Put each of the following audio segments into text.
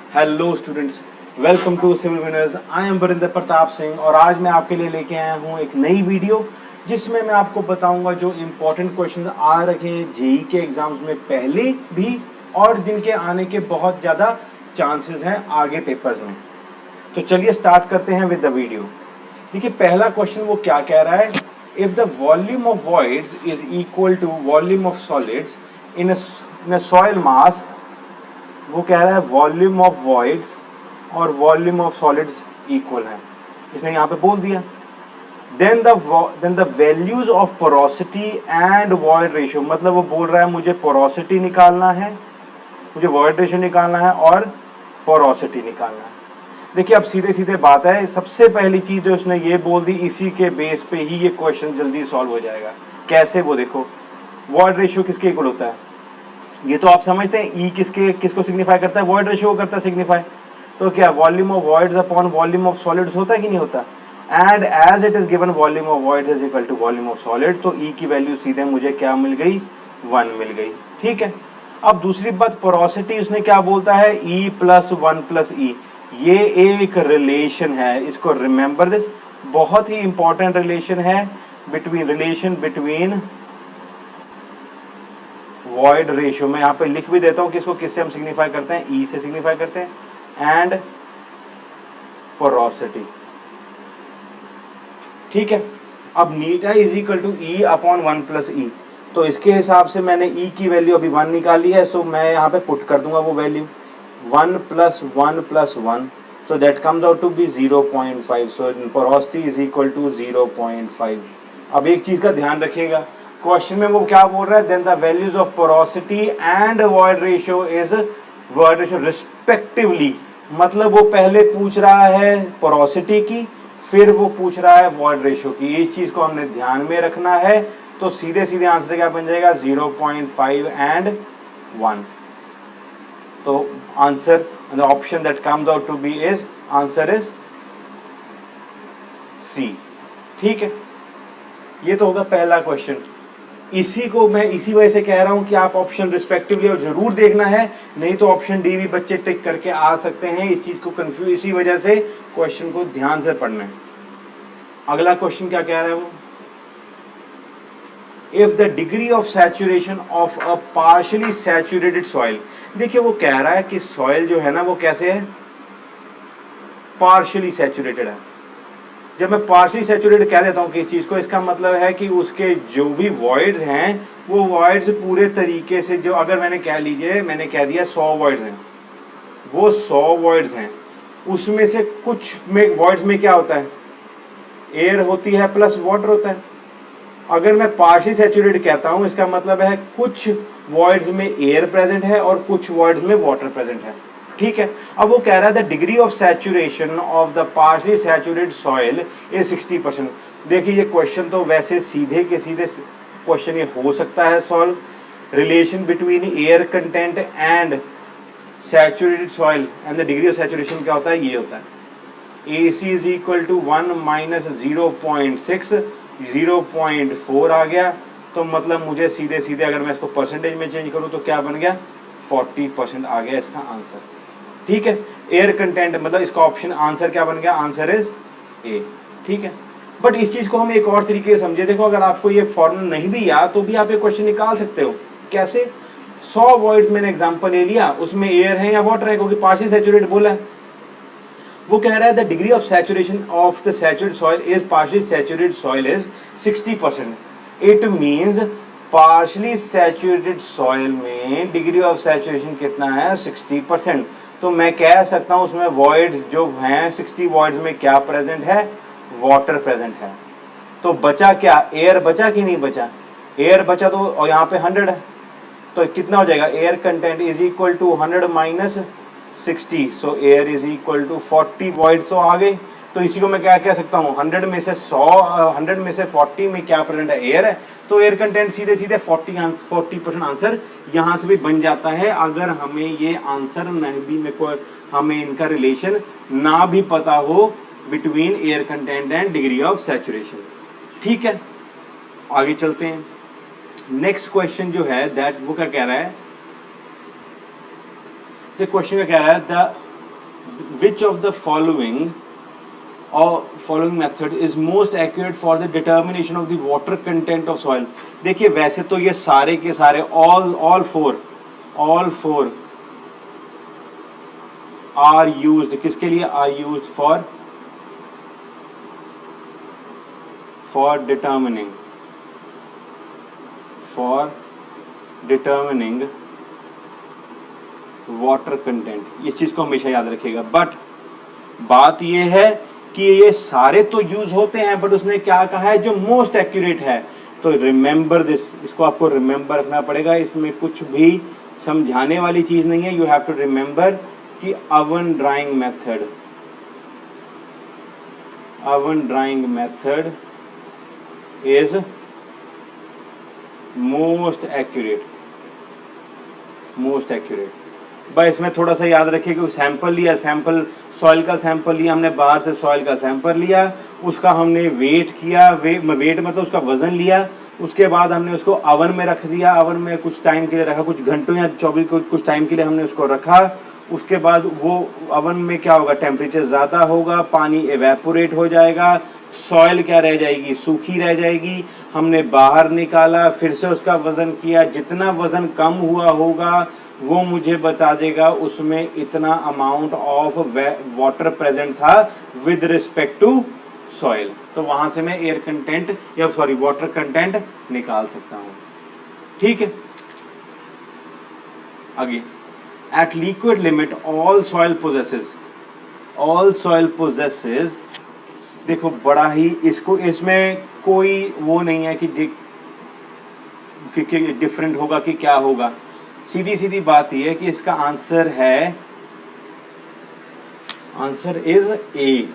Hello students, welcome to Civil Winners. I am Varinder Pratap Singh और आज मैं आपके लिए लेके आया हूँ एक नई वीडियो जिसमें मैं आपको बताऊंगा जो इम्पोर्टेंट क्वेश्चंस आ रखे हैं जेई के एग्जाम्स में पहले भी और जिनके आने के बहुत ज़्यादा चांसेस हैं आगे पेपर्स में। तो चलिए स्टार्ट करते हैं विद द वीडियो। देखिए पहला क्वेश्चन वो क्या कह रहा है, if the volume of voids is equal to volume of solids in a soil mass. वो कह रहा है वॉल्यूम ऑफ वॉइड्स और वॉल्यूम ऑफ सॉलिड्स इक्वल है, इसने यहाँ पे बोल दिया। Then the values of porosity and void ratio, मतलब वो बोल रहा है मुझे पोरोसिटी निकालना है, मुझे वॉइड रेशियो निकालना है और पोरोसिटी निकालना है। देखिए अब सीधे सीधे बात है, सबसे पहली चीज जो उसने ये बोल दी, इसी के बेस पे ही ये क्वेश्चन जल्दी सॉल्व हो जाएगा। कैसे, वो देखो, वॉइड रेशियो किसके इक्वल होता है, ये तो आप समझते हैं। ई किसको सिग्निफाई करता है, वॉइड रेशियो को करता है सिग्निफाई। तो क्या volume of voids upon volume of solids होता है कि नहीं होता। And as it is given volume of voids is equal to volume of solid, तो ई की वैल्यू सीधे मुझे क्या मिल गई, 1 मिल गई। ठीक है। अब दूसरी बात, पोरोसिटी उसने क्या बोलता है, ई प्लस 1 प्लस ई। ये एक रिलेशन है, इसको रिमेंबर दिस, बहुत ही इंपॉर्टेंट रिलेशन है बिटवीन वॉइड रेशियो। मैं यहाँ पे लिख भी देता हूँ कि इसको किससे हम सिग्निफाई करते हैं, ई से सिग्निफाई करते हैं, एंड पोरोसिटी। ठीक है। अब eta is equal to e upon 1 plus e, तो इसके हिसाब से मैंने ई की वैल्यू अभी 1 निकाली है, सो मैं यहाँ पे पुट कर दूंगा वो value 1 plus 1 plus 1, so that comes out to be 0.5, so porosity is equal to 0.5। अब एक चीज का ध्यान रखिएगा, क्वेश्चन में वो क्या बोल रहा है, then the values of porosity and void ratio is void ratio respectively, मतलब वो पहले पूछ रहा है पोरोसिटी की, फिर वो पूछ रहा है वॉइड रेशियो की। इस चीज को हमने ध्यान में रखना है, तो सीधे सीधे आंसर क्या बन जाएगा, 0.5 एंड 1। तो answer, the option that comes out to be is answer is C। ठीक है, ये तो होगा पहला क्वेश्चन। इसी को मैं इसी वजह से कह रहा हूं कि आप ऑप्शन रिस्पेक्टिवली और जरूर देखना है, नहीं तो ऑप्शन डी भी बच्चे टिक करके आ सकते हैं। इस चीज को कंफ्यूज, इसी वजह से क्वेश्चन को ध्यान से पढ़ना है। अगला क्वेश्चन क्या कह रहा है वो, if the degree of saturation of a partially saturated soil. देखिए वो कह रहा है कि सॉइल जो है ना वो कैसे है, पार्शियली सैचुरेटेड है। जब मैं पार्शियली सैचुरेटेड कह देता हूं किस चीज को, इसका मतलब है कि उसके जो भी वॉइड्स हैं वो वॉइड्स पूरे तरीके से, जो अगर मैंने कह लीजिए, मैंने कह दिया 100 वॉइड्स हैं, वो 100 वॉइड्स हैं, उसमें से कुछ में वॉइड्स में क्या होता है, एयर होती है प्लस वाटर होता है। अगर मैं पार्शियली सैचुरेटेड कहता हूं, इसका मतलब है कुछ वॉइड्स में एयर प्रेजेंट है और कुछ वॉइड्स में वाटर प्रेजेंट है। ठीक है। अब वो कह रहा है the degree of saturation of the partially saturated soil is 60%। देखिए ये क्वेश्चन तो वैसे सीधे के सीधे क्वेश्चन ये हो सकता है solve, relation between air content and saturated soil and the degree of saturation क्या होता है, ये होता है AC is equal to 1 minus 0.6, 0.4 आ गया। तो मतलब मुझे सीधे सीधे अगर मैं इसको परसेंटेज में चेंज करूं तो क्या बन गया, 40% आ गया इसका आंसर। ठीक है। एयर कंटेंट मतलब इसका ऑप्शन आंसर क्या बन गया, आंसर इज ए। ठीक है। बट इस चीज को हम एक और तरीके से समझे, देखो अगर आपको ये फॉर्मूला नहीं भी याद तो भी आप ये क्वेश्चन निकाल सकते हो। कैसे, 100 वॉइड्स मैंने एग्जांपल ले लिया, उसमें एयर है या वाटर है, क्योंकि पार्शियली सैचुरेटेड बोला है। वो कह रहा है the degree of saturation of the saturated soil is partially saturated soil is 60%। It means partially saturated soil में डिग्री ऑफ सैचुरेशन कितना है, 60%। तो मैं कह सकता हूं उसमें वॉइड्स जो हैं 60 वॉइड्स में क्या प्रेजेंट है, वाटर प्रेजेंट है। तो बचा क्या, एयर बचा कि नहीं बचा, एयर बचा तो, और यहाँ पे 100 है, तो कितना हो जाएगा, air content is equal to 100 minus 60, so air is equal to 40 voids तो आ गए। तो इसी को मैं क्या कह सकता हूँ, 100 में से 40 में क्या प्रेजेंट है, एयर है। तो एयर कंटेंट सीधे सीधे 40% आंसर यहाँ से भी बन जाता है, अगर हमें ये आंसर नहीं भी, मेरे को हमें इनका रिलेशन ना भी पता हो between air content and degree of saturation. ठीक है, आगे चलते हैं। नेक्स्ट क्वेश्चन जो है दैट वो क्या कह रहा है, क्वेश्चन क्या कह रहा है, the which of the following method is most accurate for the determination of the water content of soil? देखिए वैसे तो ये सारे के सारे all four are used, किसके लिए are used for determining water content. इस चीज को हमेशा याद रखिएगा। बट बात ये है कि ये सारे तो यूज होते हैं, बट उसने क्या कहा है जो मोस्ट एक्यूरेट है। तो रिमेंबर दिस, इसको आपको रिमेंबर रखना पड़ेगा। इसमें कुछ भी समझाने वाली चीज नहीं है। यू हैव टू रिमेंबर कि oven drawing method is most accurate. बस इसमें थोड़ा सा याद रखिए कि सैंपल लिया, सॉइल का सैंपल लिया हमने, बाहर से सॉइल का सैंपल लिया, उसका हमने वेट किया, वेट मतलब उसका वजन लिया, उसके बाद हमने उसको ओवन में रख दिया, ओवन में कुछ टाइम के लिए रखा, कुछ घंटों या 24 कुछ टाइम के लिए हमने उसको रखा। उसके बाद वो ओवन में क्या होगा, टेम्परेचर ज़्यादा होगा, पानी एवेपोरेट हो जाएगा, सॉइल क्या रह जाएगी, सूखी रह जाएगी। हमने बाहर निकाला, फिर से उसका वज़न किया, जितना वज़न कम हुआ होगा वो मुझे बता देगा उसमें इतना अमाउंट ऑफ वाटर प्रेजेंट था विद रिस्पेक्ट टू सॉइल। तो वहां से मैं एयर कंटेंट या सॉरी वाटर कंटेंट निकाल सकता हूं। ठीक है, आगे at liquid limit all soil possesses. देखो बड़ा ही इसमें कोई वो नहीं है कि डिफरेंट होगा कि क्या होगा। सीधी बात यह है कि इसका आंसर इज ए।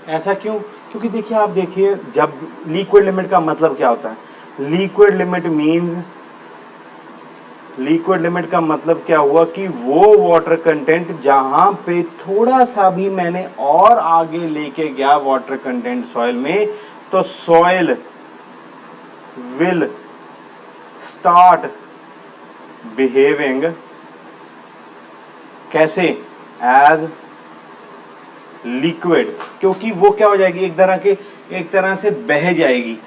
ऐसा क्यों? क्योंकि देखिए आप देखिए, जब लिक्विड लिमिट का मतलब क्या होता है, लिक्विड लिमिट का मतलब क्या हुआ कि वो वाटर कंटेंट जहां पे थोड़ा सा भी मैंने और आगे लेके गया वाटर कंटेंट सॉइल में, तो सॉइल will start behaving कैसे, as liquid, क्योंकि वो क्या हो जाएगी, एक तरह से बह जाएगी।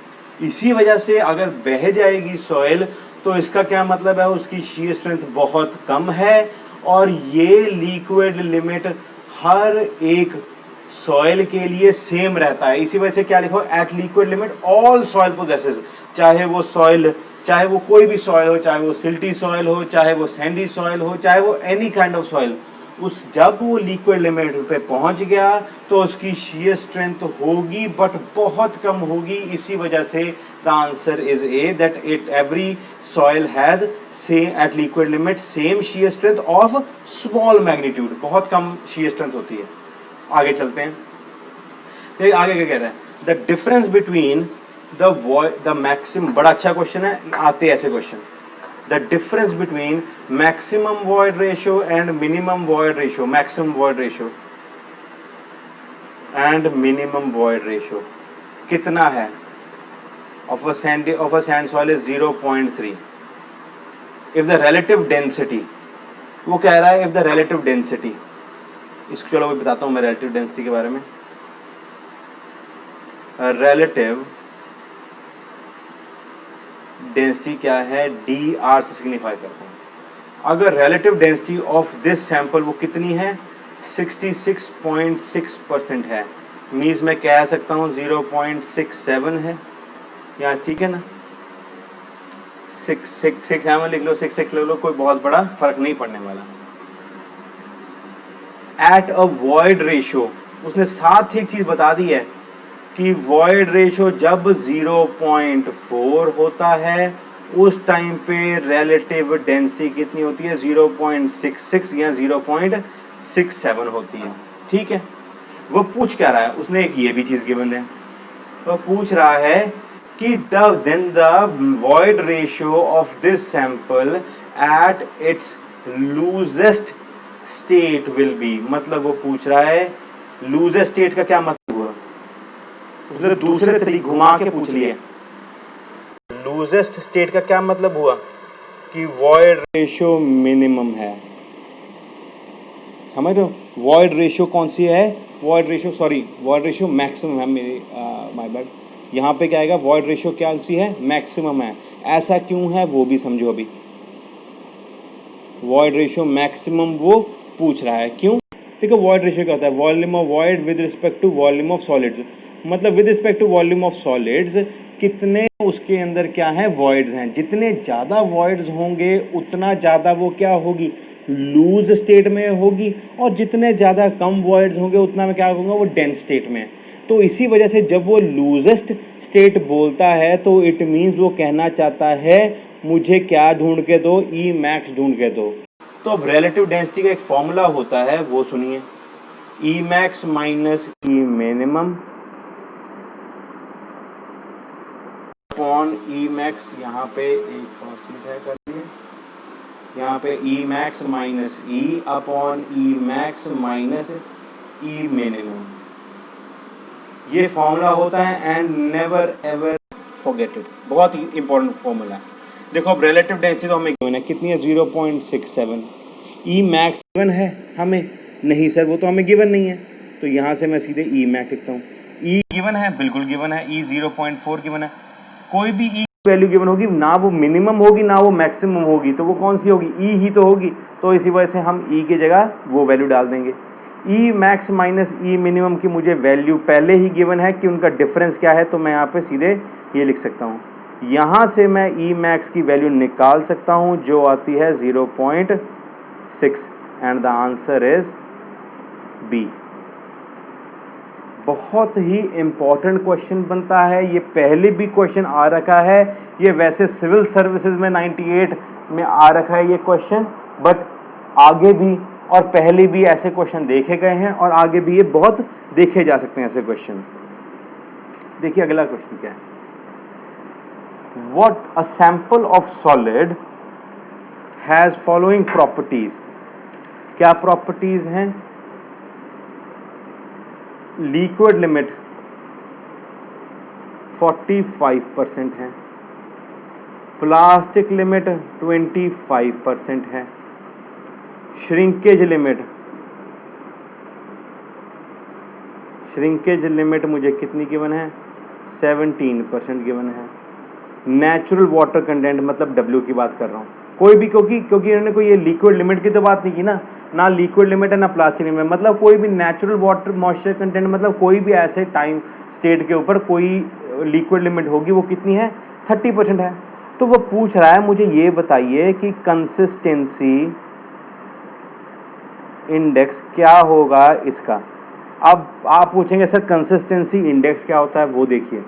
इसी वजह से अगर बह जाएगी सॉइल तो इसका क्या मतलब है, उसकी शीयर स्ट्रेंथ बहुत कम है। और ये लिक्विड लिमिट हर एक सॉइल के लिए सेम रहता है। इसी वजह से क्या लिखो, at liquid limit all soil possesses, चाहे वो कोई भी सॉइल हो, चाहे वो सिल्टी सॉइल हो, चाहे वो सैंडी सॉइल हो, चाहे वो एनी काइंड ऑफ सॉइल, जब वो लिक्विड लिमिट पे पहुंच गया तो उसकी शीयर स्ट्रेंथ होगी बट बहुत कम होगी। इसी वजह से the answer is A, that every soil has at liquid limit same shear strength of small magnitude, बहुत कम शीयर स्ट्रेंथ होती है। आगे चलते हैं, तो आगे क्या कह रहा है, the difference between the maximum, बड़ा अच्छा क्वेश्चन है, आते ऐसे question. The difference between maximum void ratio and minimum void ratio, maximum void ratio and minimum void ratio कितना है? Of a sand soil is 0.3। If the relative density, वो कह रहा है इफ द रिलेटिव डेंसिटी, इसको चलो मैं बताता हूं मैं रिलेटिव डेंसिटी के बारे में। रिलेटिव डेंसिटी क्या है, डी आर से सिग्निफाई करते हैं। अगर relative density of this sample वो कितनी है, 66.6% है, मीन्स मैं कह सकता हूं 0.67 है यार, ठीक है ना, 667 लिख लो, 66 लिख लो, कोई बहुत बड़ा फर्क नहीं पड़ने वाला। एट अ वॉइड रेशियो, उसने साथ ही एक चीज बता दी है कि वॉइड रेशियो जब 0.4 होता है उस टाइम पे रिलेटिव डेंसिटी कितनी होती है, 0.66 या 0.67 होती है। ठीक है, वो पूछ क्या रहा है, उसने एक ये भी चीज गिवन है, वो पूछ रहा है कि then the void ratio of this sample at its loosest state will be, मतलब वो पूछ रहा है लूजेस्ट स्टेट का क्या मतलब हुआ, उसने दूसरे तरीके घुमा के पूछ लिए, लूजेस्ट स्टेट का क्या मतलब हुआ, कि वॉइड रेशियो मिनिमम है, समझ रहे हो? वॉइड रेशियो कौन सी है? वॉइड रेशियो मैक्सिमम है मेरी, माय बैड। यहाँ पे क्या आएगा? वॉइड रेशियो क्या सी है? मैक्सिमम है। ऐसा क्यों है वो भी समझो अभी। वॉइड रेशियो मैक्सिमम वो पूछ रहा है, क्यों? देखो वॉइड रेशियो क्या होता है? Volume of void with respect to volume of solids, मतलब with respect to volume of solids कितने उसके अंदर क्या है? वॉइड्स हैं। जितने ज़्यादा वॉइड्स होंगे उतना ज़्यादा वो क्या होगी? लूज स्टेट में होगी, और जितने ज़्यादा कम वॉइड्स होंगे उतना में क्या होगा? वो डेंस स्टेट में। तो इसी वजह से जब वो लूजेस्ट स्टेट बोलता है तो इट मीन्स वो कहना चाहता है मुझे क्या ढूंढ के दो? ई मैक्स ढूंढ के दो। तो अब रिलेटिव डेंसिटी का एक फॉर्मूला होता है, वो सुनिए। ई मैक्स माइनस ई मिनिमम अपॉन ई मैक्स। यहाँ पे एक और चीज है, कर लिए यहाँ पे ई मैक्स माइनस ई अपॉन ई मैक्स माइनस ई मिनिमम। ये फॉर्मूला होता है and never ever forget it. बहुत ही इंपॉर्टेंट फॉर्मूला है। देखो अब रिलेटिव डेंसिटी तो हमें गिवन है, कितनी है? 0.67। ई मैक्स गिवन है हमें? नहीं सर, वो तो हमें गिवन नहीं है। तो यहाँ से मैं सीधे ई मैक्स लिखता हूँ। ई गिवन है, बिल्कुल गिवन है। ई 0.4 गिवन है। कोई भी ई वैल्यू गिवन होगी, ना वो मिनिमम होगी ना वो मैक्सिमम होगी, तो वो कौन सी होगी? ई ही तो होगी। तो इसी वजह से हम ई की जगह वो वैल्यू डाल देंगे। ई मैक्स माइनस ई मिनिमम की मुझे वैल्यू पहले ही गिवन है कि उनका डिफरेंस क्या है, तो मैं यहाँ पे सीधे ये लिख सकता हूँ। यहाँ से मैं ई मैक्स की वैल्यू निकाल सकता हूँ जो आती है 0.6 and the answer is B. बहुत ही इम्पॉर्टेंट क्वेश्चन बनता है ये, पहले भी क्वेश्चन आ रखा है ये, वैसे सिविल सर्विसेज में 98 में आ रखा है ये क्वेश्चन, बट आगे भी और पहले भी ऐसे क्वेश्चन देखे गए हैं और आगे भी ये बहुत देखे जा सकते हैं ऐसे क्वेश्चन। देखिए अगला क्वेश्चन क्या है? What a sample of solid has following properties. क्या प्रॉपर्टीज हैं? लिक्विड लिमिट 45% है, प्लास्टिक लिमिट 25% है, श्रिंकेज लिमिट मुझे कितनी गिवन है? 17% गिवन है। नेचुरल वाटर कंटेंट मतलब W की बात कर रहा हूँ, कोई भी, क्योंकि इन्होंने कोई ये लिक्विड लिमिट की तो बात नहीं की ना लिक्विड लिमिट है ना प्लास्टिक लिमिट, मतलब कोई भी नेचुरल वाटर मॉइस्चर कंटेंट, मतलब कोई भी ऐसे टाइम स्टेट के ऊपर कोई लिक्विड लिमिट होगी, वो कितनी है? 30% है। तो वो पूछ रहा है मुझे ये बताइए कि कंसिस्टेंसी इंडेक्स क्या होगा इसका। अब आप पूछेंगे सर कंसिस्टेंसी इंडेक्स क्या होता है? वो देखिए,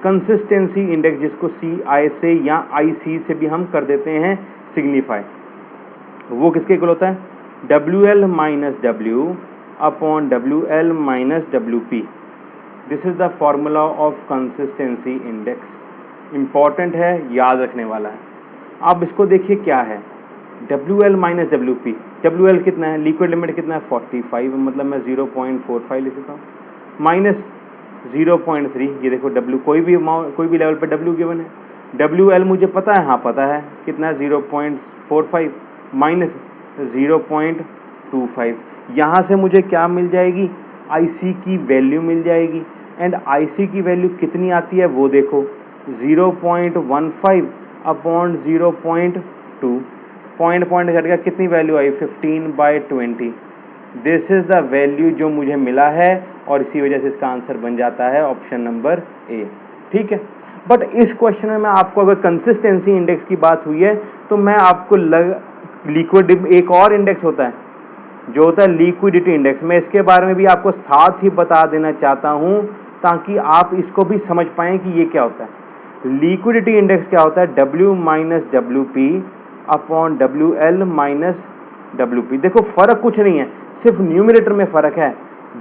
कंसिस्टेंसी इंडेक्स जिसको CI से या IC से भी हम कर देते हैं सिग्निफाई, वो किसके इक्वल होता है? WL minus W upon WL minus WP। This is the formula of consistency index. Important है, याद रखने वाला है। अब इसको देखिए क्या है? WL minus WP। WL कितना है? लिक्विड लिमिट कितना है? 45, मतलब मैं 0.45 लिख देता हूँ, माइनस 0.3। ये देखो W, कोई भी लेवल पे W गिवन है। WL मुझे पता है, हाँ पता है, कितना है? 0.45 माइनस 0.25। यहाँ से मुझे क्या मिल जाएगी? IC की वैल्यू मिल जाएगी। एंड IC की वैल्यू कितनी आती है वो देखो, 0.15 अपॉन 0.2। पॉइंट घट गया, कितनी value I? 15/20। This is the value जो मुझे मिला है, और इसी वजह से इसका आंसर बन जाता है ऑप्शन नंबर ए। ठीक है, बट इस क्वेश्चन में मैं आपको, अगर कंसिस्टेंसी इंडेक्स की बात हुई है तो मैं आपको लिक्विड, एक और इंडेक्स होता है जो होता है लिक्विडिटी इंडेक्स, मैं इसके बारे में भी आपको साथ ही बता देना चाहता हूँ ताकि आप इसको भी समझ पाएँ कि ये क्या होता है। लिक्विडिटी इंडेक्स क्या होता है? W minus WP upon WL minus WP। देखो फ़र्क कुछ नहीं है, सिर्फ न्यूमरेटर में फ़र्क है।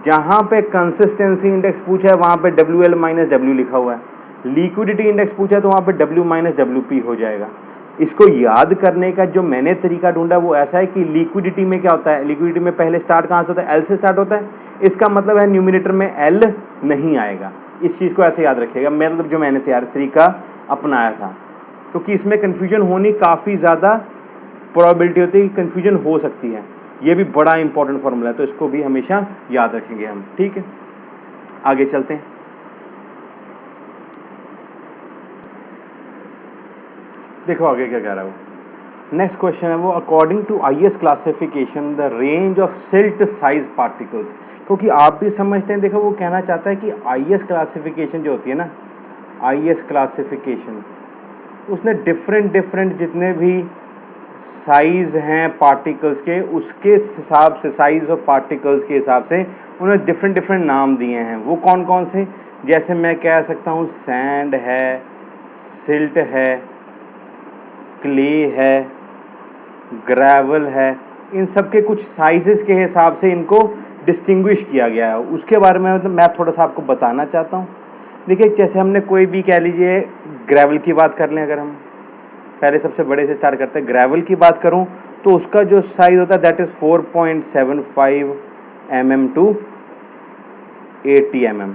जहाँ पे कंसिस्टेंसी इंडेक्स पूछा है वहाँ पे WL माइनस W लिखा हुआ है, लिक्विडिटी इंडेक्स पूछा है तो वहाँ पे W माइनस WP हो जाएगा। इसको याद करने का जो मैंने तरीका ढूंढा वो ऐसा है कि लिक्विडिटी में क्या होता है? लिक्विडिटी में पहले स्टार्ट कहाँ से होता है? L से स्टार्ट होता है। इसका मतलब है न्यूमरेटर में L नहीं आएगा। इस चीज़ को ऐसे याद रखिएगा, मतलब जो मैंने तरीका अपनाया था। क्योंकि इसमें कन्फ्यूजन होनी काफ़ी ज़्यादा प्रोबेबिलिटी होती है कि कन्फ्यूजन हो सकती है। ये भी बड़ा इंपॉर्टेंट फॉर्मूला है, तो इसको भी हमेशा याद रखेंगे हम। ठीक है, आगे चलते हैं। देखो आगे क्या कह रहा है वो। नेक्स्ट क्वेश्चन है वो, according to IS classification the range of silt size particles. क्योंकि आप भी समझते हैं, देखो वो कहना चाहता है कि आईएस क्लासिफिकेशन जो होती है ना, आईएस क्लासिफिकेशन, उसने डिफरेंट जितने भी साइज़ हैं पार्टिकल्स के, उसके हिसाब से साइज़ ऑफ पार्टिकल्स के हिसाब से उन्होंने डिफरेंट नाम दिए हैं। वो कौन कौन से, जैसे मैं कह सकता हूँ सैंड है, सिल्ट है, क्ले है, ग्रेवल है, इन सब के कुछ साइजेस के हिसाब से इनको डिस्टिंग्विश किया गया है। उसके बारे में मैं थोड़ा सा आपको बताना चाहता हूँ। देखिए जैसे हमने कोई भी कह लीजिए ग्रेवल की बात कर लें, अगर हम पहले सबसे बड़े से स्टार्ट करते हैं, ग्रेवल की बात करूं तो उसका जो साइज़ होता है that is 4.75 mm to 80 mm।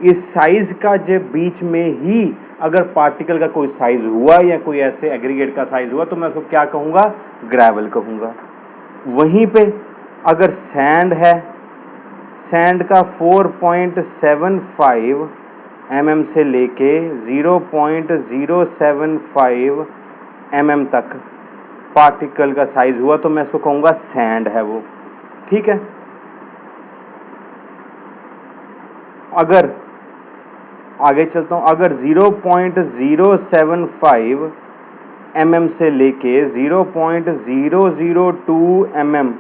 इस साइज़ का जब बीच में ही अगर पार्टिकल का कोई साइज़ हुआ या कोई ऐसे एग्रीगेट का साइज़ हुआ तो मैं उसको क्या कहूँगा, ग्रेवल कहूँगा। वहीं पे अगर सैंड है, सैंड का 4.75 mm से लेके 0.075 mm तक पार्टिकल का साइज़ हुआ तो मैं इसको कहूँगा सैंड है वो। ठीक है, अगर आगे चलता हूँ, अगर 0.075 mm से लेके 0.002 mm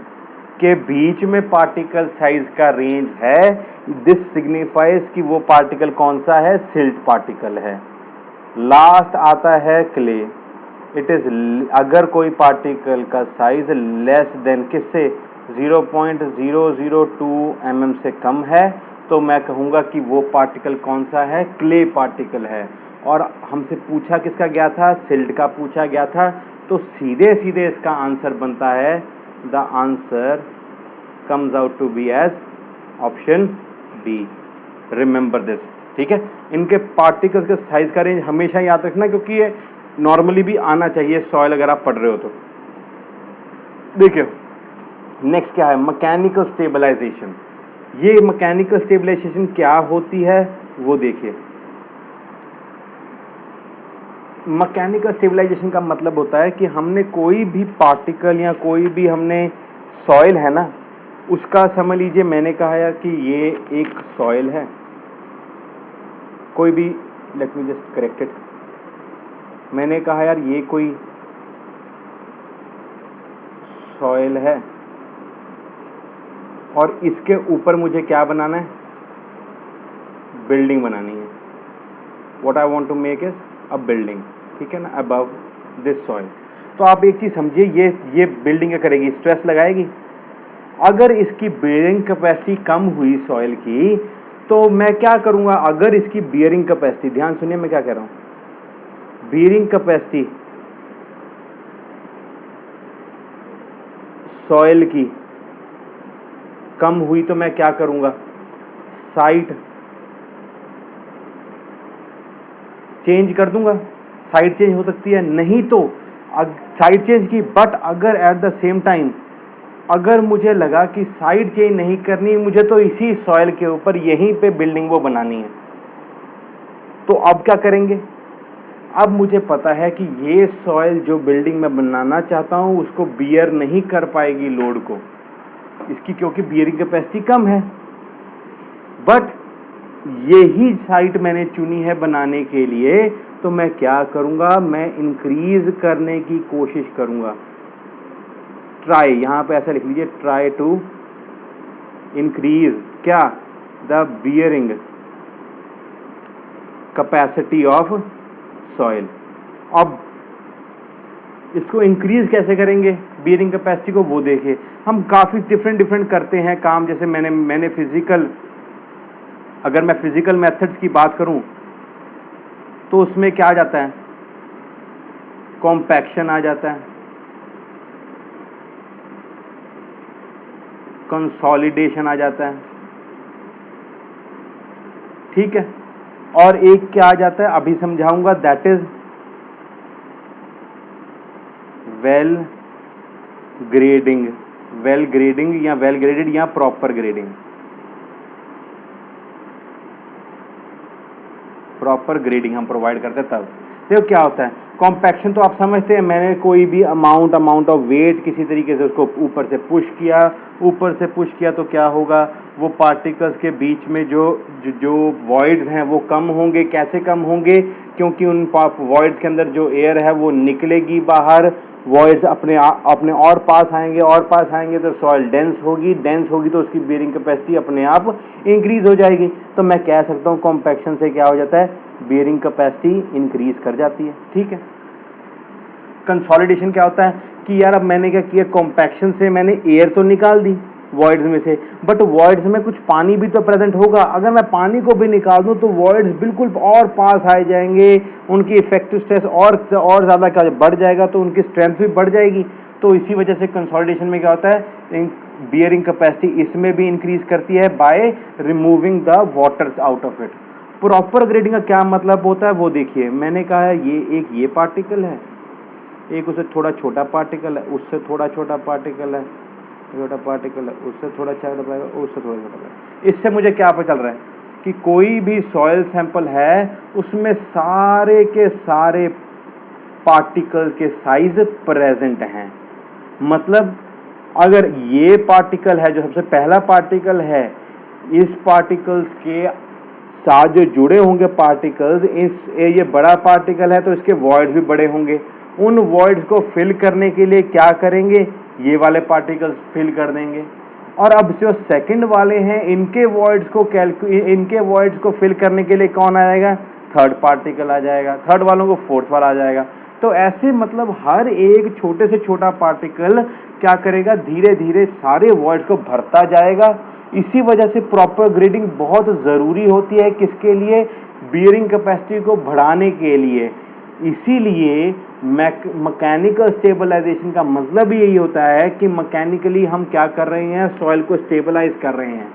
के बीच में पार्टिकल साइज का रेंज है, दिस सिग्निफाइज कि वो पार्टिकल कौन सा है, सिल्ट पार्टिकल है। लास्ट आता है क्ले। इट इज़, अगर कोई पार्टिकल का साइज लेस देन किससे 0.002 mm से कम है तो मैं कहूँगा कि वो पार्टिकल कौन सा है, क्ले पार्टिकल है। और हमसे पूछा किसका गया था, सिल्ट का पूछा गया था, तो सीधे सीधे इसका आंसर बनता है, the answer comes out to be as option B. Remember this. ठीक है, इनके पार्टिकल्स के साइज का रेंज हमेशा याद रखना, क्योंकि ये नॉर्मली भी आना चाहिए सॉइल अगर आप पढ़ रहे हो तो। देखिए नेक्स्ट क्या है, मैकेनिकल स्टेबलाइजेशन। ये मैकेनिकल स्टेबलाइजेशन क्या होती है वो देखिए। मैकेनिकल स्टेबलाइजेशन का मतलब होता है कि हमने कोई भी पार्टिकल या कोई भी हमने सॉइल है ना, उसका समझ लीजिए मैंने कहा यार कि ये एक सॉइल है, कोई भी, let me just correct it, मैंने कहा यार ये कोई सॉइल है और इसके ऊपर मुझे क्या बनाना है, बिल्डिंग बनानी है। What I want to make is a building, ठीक है ना, अबव दिस सॉइल। तो आप एक चीज़ समझिए, ये बिल्डिंग क्या करेगी, स्ट्रेस लगाएगी। अगर इसकी बेयरिंग कैपेसिटी कम हुई सॉइल की तो मैं क्या करूँगा, अगर इसकी बियरिंग कैपेसिटी, ध्यान सुनिए मैं क्या कह रहा हूँ, बियरिंग कैपेसिटी सॉइल की कम हुई तो मैं क्या करूँगा, साइट चेंज कर दूंगा। साइड चेंज हो सकती है, नहीं तो साइड चेंज की, बट अगर एट द सेम टाइम अगर मुझे लगा कि साइड चेंज नहीं करनी, मुझे तो इसी सॉइल के ऊपर यहीं पे बिल्डिंग वो बनानी है, तो अब क्या करेंगे, अब मुझे पता है कि ये सॉइल जो बिल्डिंग में बनाना चाहता हूँ उसको बियर नहीं कर पाएगी लोड को इसकी, क्योंकि बियरिंग कैपेसिटी कम है। बट यही साइट मैंने चुनी है बनाने के लिए, तो मैं क्या करूँगा, मैं इंक्रीज करने की कोशिश करूँगा। ट्राई, यहाँ पे ऐसा लिख लीजिए, ट्राई टू इंक्रीज क्या, the bearing capacity of soil. अब इसको इंक्रीज कैसे करेंगे बियरिंग कैपेसिटी को, वो देखिए। हम काफ़ी डिफरेंट करते हैं काम, जैसे मैंने फिजिकल, अगर मैं फिजिकल मेथड्स की बात करूं तो उसमें क्या आ जाता है, कॉम्पैक्शन आ जाता है, कंसोलिडेशन आ जाता है, ठीक है, और एक क्या आ जाता है, अभी समझाऊंगा, that is well grading, well grading या वेल ग्रेडेड या प्रॉपर ग्रेडिंग, प्रॉपर ग्रेडिंग हम प्रोवाइड करते हैं तब। देखो क्या होता है कॉम्पैक्शन, तो आप समझते हैं, मैंने कोई भी अमाउंट ऑफ वेट किसी तरीके से उसको ऊपर से पुश किया तो क्या होगा, वो पार्टिकल्स के बीच में जो वॉइड्स हैं वो कम होंगे। कैसे कम होंगे, क्योंकि उन वॉइड्स के अंदर जो एयर है वो निकलेगी बाहर, वॉइड्स अपने और पास आएंगे तो सॉइल डेंस होगी तो उसकी बेयरिंग कैपेसिटी अपने आप इंक्रीज हो जाएगी। तो मैं कह सकता हूँ कॉम्पैक्शन से क्या हो जाता है, बेयरिंग कैपेसिटी इंक्रीज कर जाती है। ठीक है। कंसोलिडेशन क्या होता है कि यार अब मैंने क्या किया, कॉम्पैक्शन से मैंने एयर तो निकाल दी वॉइड्स में से, बट वॉइड्स में कुछ पानी भी तो प्रेजेंट होगा। अगर मैं पानी को भी निकाल दूं तो वॉइड्स बिल्कुल और पास आ जाएंगे, उनकी इफेक्टिव स्ट्रेस और ज़्यादा क्या बढ़ जाएगा, तो उनकी स्ट्रेंथ भी बढ़ जाएगी। तो इसी वजह से कंसोलिडेशन में क्या होता है, बियरिंग कैपेसिटी इसमें भी इंक्रीज करती है by removing the water out of it. Proper grading का क्या मतलब होता है वो देखिए, मैंने कहा है ये पार्टिकल है, एक उससे थोड़ा छोटा पार्टिकल है, उससे थोड़ा छोटा पार्टिकल है, छोटा पार्टिकल है, उससे थोड़ा छोटा पार्टिकल, उससे थोड़ा छोटा पार्टिकल। इससे मुझे क्या पता चल रहा है कि कोई भी सॉइल सैंपल है उसमें सारे के सारे पार्टिकल के साइज प्रेजेंट हैं। मतलब अगर ये पार्टिकल है जो सबसे पहला पार्टिकल है, इस पार्टिकल्स के साथ जो जुड़े होंगे पार्टिकल्स, ये बड़ा पार्टिकल है तो इसके वॉइड्स भी बड़े होंगे। उन वॉइड्स को फिल करने के लिए क्या करेंगे, ये वाले पार्टिकल्स फिल कर देंगे। और अब जो सेकंड वाले हैं इनके वॉइड्स को फिल करने के लिए कौन आएगा, थर्ड पार्टिकल आ जाएगा, थर्ड वालों को फोर्थ वाला आ जाएगा। तो ऐसे मतलब हर एक छोटे से छोटा पार्टिकल क्या करेगा, धीरे धीरे सारे वॉइड्स को भरता जाएगा। इसी वजह से प्रॉपर ग्रेडिंग बहुत ज़रूरी होती है, किसके लिए, बियरिंग कैपेसिटी को बढ़ाने के लिए। इसीलिए मैकेनिकल स्टेबलाइजेशन का मतलब यही होता है कि मैकेनिकली हम क्या कर रहे हैं, सॉइल को स्टेबलाइज कर रहे हैं।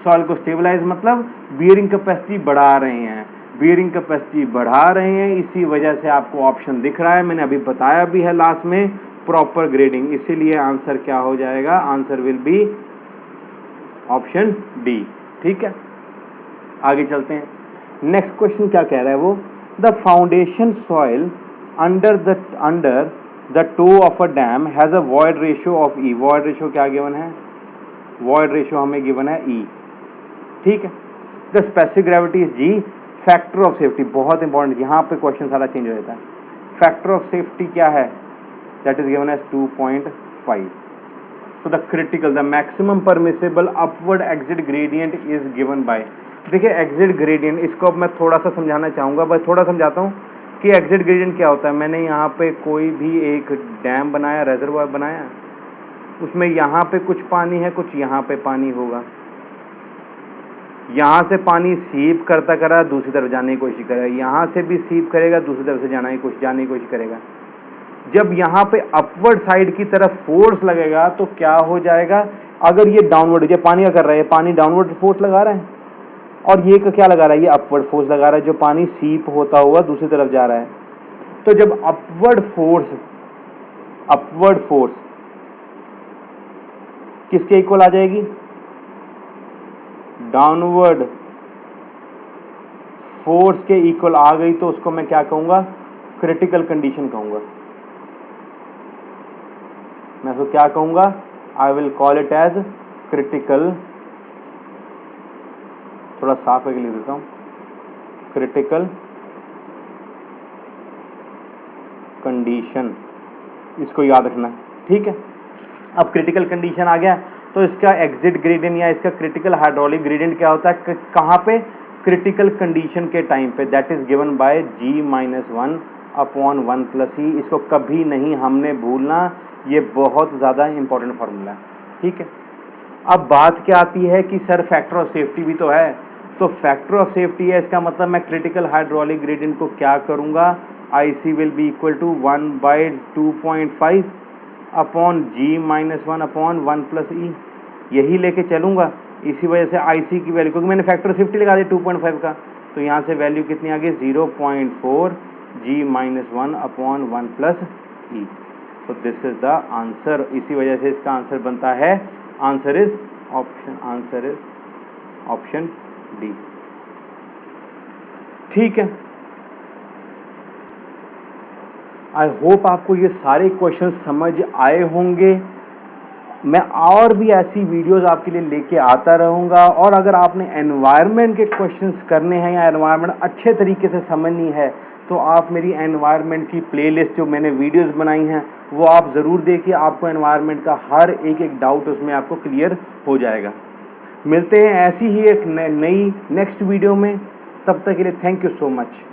सॉइल को स्टेबलाइज मतलब बियरिंग कैपेसिटी बढ़ा रहे हैं, बियरिंग कैपेसिटी बढ़ा रहे हैं। इसी वजह से आपको ऑप्शन दिख रहा है, मैंने अभी बताया भी है लास्ट में, प्रॉपर ग्रेडिंग। इसीलिए आंसर क्या हो जाएगा, answer will be option D. ठीक है, आगे चलते हैं। नेक्स्ट क्वेश्चन क्या कह रहा है वो, the foundation soil under the toe of a dam has a void ratio of E. Void ratio क्या गिवन है, वॉइड रेशियो हमें गिवन है ई। ठीक है। The specific gravity is G, factor of safety बहुत इंपॉर्टेंट, यहाँ पे question सारा चेंज हो जाता है। फैक्टर ऑफ सेफ्टी क्या है, that is given as 2.5। So the critical, the maximum permissible upward exit gradient is given by. देखिए एग्जिट ग्रेडियंट, इसको अब मैं थोड़ा सा समझाना चाहूँगा, बस थोड़ा समझाता हूँ कि एग्जिट ग्रेडियंट क्या होता है। मैंने यहाँ पे कोई भी एक डैम बनाया, रेजर्वायर बनाया, उसमें यहाँ पे कुछ पानी है, कुछ यहाँ पे पानी होगा, यहाँ से पानी सीप करता करा दूसरी तरफ जाने की कोशिश करेगा, यहाँ से भी सीप करेगा दूसरी तरफ से जाने की कोशिश करेगा। जब यहाँ पे अपवर्ड साइड की तरफ फोर्स लगेगा तो क्या हो जाएगा, अगर ये डाउनवर्ड, ये पानी क्या कर रहा है, ये पानी डाउनवर्ड फोर्स लगा रहा है, और ये का क्या लगा रहा है, ये अपवर्ड फोर्स लगा रहा है, जो पानी सीप होता हुआ दूसरी तरफ जा रहा है। तो जब अपवर्ड फोर्स किसके इक्वल आ जाएगी, डाउनवर्ड फोर्स के इक्वल आ गई, तो उसको मैं क्या कहूँगा, क्रिटिकल कंडीशन कहूँगा। मैं उसको क्या कहूँगा, I will call it as critical, थोड़ा साफ करके लिख देता हूँ, क्रिटिकल कंडीशन, इसको याद रखना। ठीक है। अब क्रिटिकल कंडीशन आ गया तो इसका एग्जिट ग्रेडियंट या इसका क्रिटिकल हाइड्रोलिक ग्रेडियंट क्या होता है, कहाँ पे, क्रिटिकल कंडीशन के टाइम पे, that is given bye G-1/1 + E। इसको कभी नहीं हमने भूलना, ये बहुत ज़्यादा इंपॉर्टेंट फार्मूला है। ठीक है। अब बात क्या आती है कि सर फैक्टर ऑफ सेफ्टी भी तो है, तो फैक्टर ऑफ सेफ्टी है, इसका मतलब मैं क्रिटिकल हाइड्रोलिक ग्रेडियंट को क्या करूँगा, IC will be equal to 1/2.5 upon G-1/1 + E, यही लेके चलूँगा। इसी वजह से IC की वैल्यू, क्योंकि मैंने फैक्टर ऑफ सेफ्टी लगा दिया 2.5 का, तो यहाँ से वैल्यू कितनी आ गई, 0.4 G-1/1 + E। तो दिस इज द आंसर। इसी वजह से इसका आंसर बनता है, आंसर इज ऑप्शन डी। ठीक है, आई होप आपको ये सारे क्वेश्चन समझ आए होंगे। मैं और भी ऐसी वीडियोस आपके लिए लेके आता रहूँगा, और अगर आपने एनवायरनमेंट के क्वेश्चंस करने हैं या एनवायरनमेंट अच्छे तरीके से समझनी है तो आप मेरी एनवायरनमेंट की प्लेलिस्ट जो मैंने वीडियोस बनाई हैं वो आप ज़रूर देखिए। आपको एनवायरनमेंट का हर एक डाउट उसमें आपको क्लियर हो जाएगा। मिलते हैं ऐसी ही एक नई नेक्स्ट वीडियो में, तब तक के लिए थैंक यू सो मच।